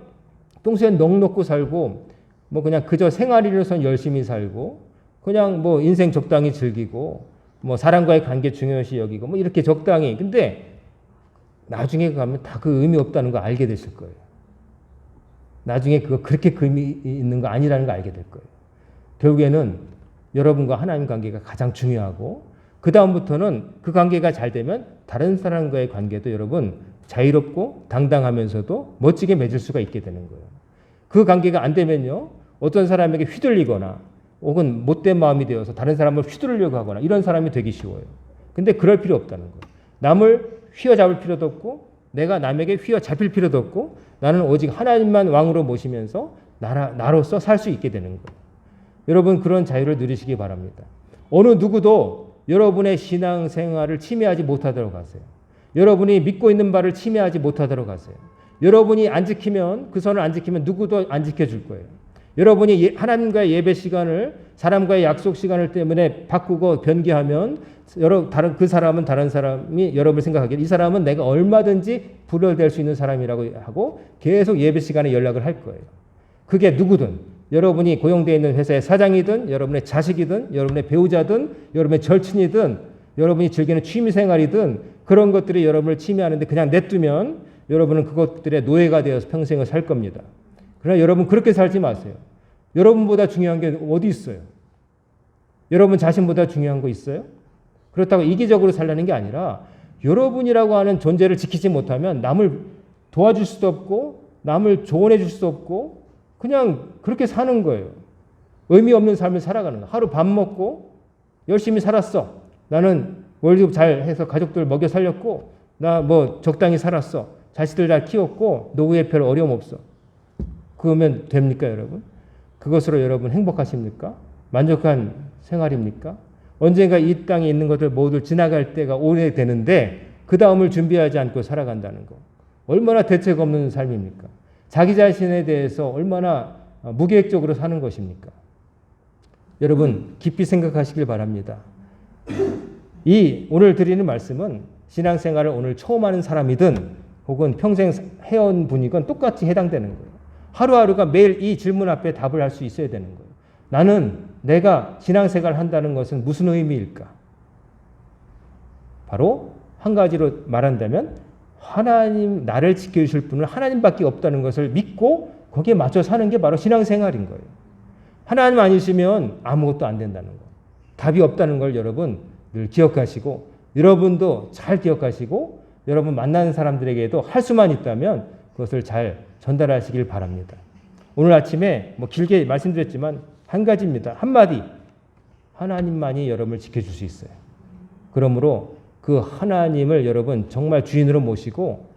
평소에 넋 놓고 살고 뭐 그냥 그저 생활이로선 열심히 살고 그냥 뭐 인생 적당히 즐기고 뭐 사람과의 관계 중요시 여기고 뭐 이렇게 적당히 근데 나중에 가면 다 그 의미 없다는 거 알게 되실 거예요. 나중에 그거 그렇게 그 의미 있는 거 아니라는 거 알게 될 거예요. 결국에는 여러분과 하나님 관계가 가장 중요하고 그 다음부터는 그 관계가 잘 되면 다른 사람과의 관계도 여러분 자유롭고 당당하면서도 멋지게 맺을 수가 있게 되는 거예요. 그 관계가 안 되면요. 어떤 사람에게 휘둘리거나 혹은 못된 마음이 되어서 다른 사람을 휘두르려고 하거나 이런 사람이 되기 쉬워요. 근데 그럴 필요 없다는 거예요. 남을 휘어잡을 필요도 없고 내가 남에게 휘어잡힐 필요도 없고 나는 오직 하나님만 왕으로 모시면서 나로서 살 수 있게 되는 거예요. 여러분 그런 자유를 누리시기 바랍니다. 어느 누구도 여러분의 신앙생활을 침해하지 못하도록 하세요. 여러분이 믿고 있는 바를 침해하지 못하도록 하세요. 여러분이 안 지키면 그 선을 안 지키면 누구도 안 지켜줄 거예요. 여러분이 하나님과의 예배 시간을 사람과의 약속 시간을 때문에 바꾸고 변개하면 그 사람은 다른 사람이 여러분을 생각하기에 이 사람은 내가 얼마든지 불혈될 수 있는 사람이라고 하고 계속 예배 시간에 연락을 할 거예요. 그게 누구든 여러분이 고용되어 있는 회사의 사장이든 여러분의 자식이든 여러분의 배우자든 여러분의 절친이든 여러분이 즐기는 취미생활이든 그런 것들이 여러분을 침해하는데 그냥 냅두면 여러분은 그것들의 노예가 되어서 평생을 살 겁니다. 그러나 여러분 그렇게 살지 마세요. 여러분보다 중요한 게 어디 있어요? 여러분 자신보다 중요한 거 있어요? 그렇다고 이기적으로 살라는 게 아니라 여러분이라고 하는 존재를 지키지 못하면 남을 도와줄 수도 없고 남을 조언해 줄 수도 없고 그냥 그렇게 사는 거예요. 의미 없는 삶을 살아가는 거예요. 하루 밥 먹고 열심히 살았어. 나는 월급 잘 해서 가족들 먹여 살렸고 나 뭐 적당히 살았어. 자식들 잘 키웠고 노후에 별 어려움 없어. 그러면 됩니까 여러분? 그것으로 여러분 행복하십니까? 만족한 생활입니까? 언젠가 이 땅에 있는 것들 모두 지나갈 때가 오래되는데 그 다음을 준비하지 않고 살아간다는 거. 얼마나 대책 없는 삶입니까? 자기 자신에 대해서 얼마나 무계획적으로 사는 것입니까? 여러분 깊이 생각하시길 바랍니다. 이 오늘 드리는 말씀은 신앙생활을 오늘 처음 하는 사람이든 혹은 평생 해온 분이건 똑같이 해당되는 거예요. 하루하루가 매일 이 질문 앞에 답을 할 수 있어야 되는 거예요. 나는 내가 신앙생활을 한다는 것은 무슨 의미일까? 바로 한 가지로 말한다면 하나님, 나를 지켜주실 분은 하나님밖에 없다는 것을 믿고 거기에 맞춰 사는 게 바로 신앙생활인 거예요. 하나님 아니시면 아무것도 안 된다는 거. 답이 없다는 걸 여러분 늘 기억하시고, 여러분도 잘 기억하시고, 여러분 만나는 사람들에게도 할 수만 있다면 그것을 잘 전달하시길 바랍니다. 오늘 아침에 길게 말씀드렸지만 한 가지입니다. 한마디. 하나님만이 여러분을 지켜줄 수 있어요. 그러므로 그 하나님을 여러분 정말 주인으로 모시고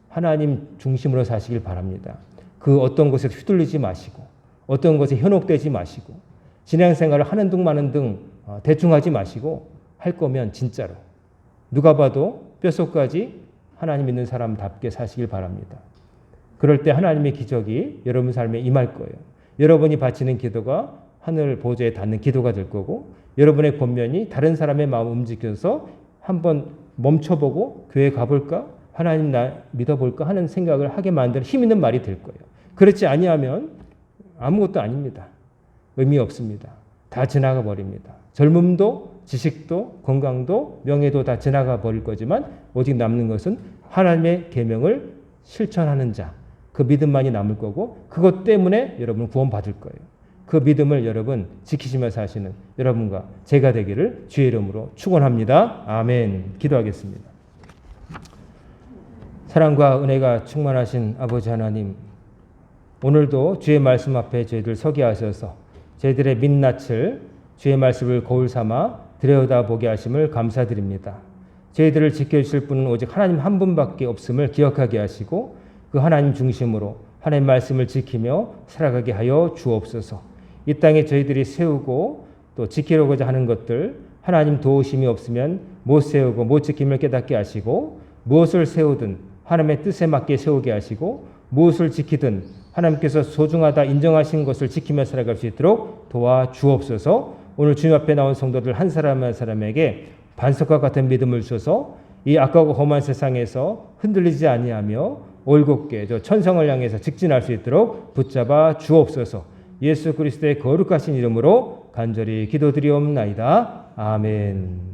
하나님 중심으로 사시길 바랍니다. 그 어떤 것에 휘둘리지 마시고, 어떤 것에 현혹되지 마시고, 신앙생활을 하는 둥 마는 둥 대충 하지 마시고, 할 거면 진짜로 누가 봐도 뼛속까지 하나님 믿는 사람답게 사시길 바랍니다. 그럴 때 하나님의 기적이 여러분 삶에 임할 거예요. 여러분이 바치는 기도가 하늘 보좌에 닿는 기도가 될 거고, 여러분의 권면이 다른 사람의 마음을 움직여서 한번 멈춰보고 교회 가볼까? 하나님 나 믿어볼까? 하는 생각을 하게 만드는 힘 있는 말이 될 거예요. 그렇지 아니하면 아무것도 아닙니다. 의미 없습니다. 다 지나가 버립니다. 젊음도 지식도 건강도 명예도 다 지나가 버릴 거지만 오직 남는 것은 하나님의 계명을 실천하는 자, 그 믿음만이 남을 거고, 그것 때문에 여러분 구원받을 거예요. 그 믿음을 여러분 지키시면서 하시는 여러분과 제가 되기를 주의 이름으로 축원합니다. 아멘. 기도하겠습니다. 사랑과 은혜가 충만하신 아버지 하나님, 오늘도 주의 말씀 앞에 저희들 서게 하셔서 저희들의 민낯을 주의 말씀을 거울 삼아 들여다보게 하심을 감사드립니다. 저희들을 지켜주실 분은 오직 하나님 한 분밖에 없음을 기억하게 하시고, 그 하나님 중심으로 하나님 말씀을 지키며 살아가게 하여 주옵소서. 이 땅에 저희들이 세우고 또 지키려고자 하는 것들, 하나님 도우심이 없으면 못 세우고 못 지킴을 깨닫게 하시고, 무엇을 세우든 하나님의 뜻에 맞게 세우게 하시고, 무엇을 지키든 하나님께서 소중하다 인정하신 것을 지키며 살아갈 수 있도록 도와주옵소서. 오늘 주님 앞에 나온 성도들 한 사람 한 사람에게 반석과 같은 믿음을 주셔서 이 악하고 험한 세상에서 흔들리지 아니하며 올곧게 저 천성을 향해서 직진할 수 있도록 붙잡아 주옵소서. 예수 그리스도의 거룩하신 이름으로 간절히 기도드리옵나이다. 아멘.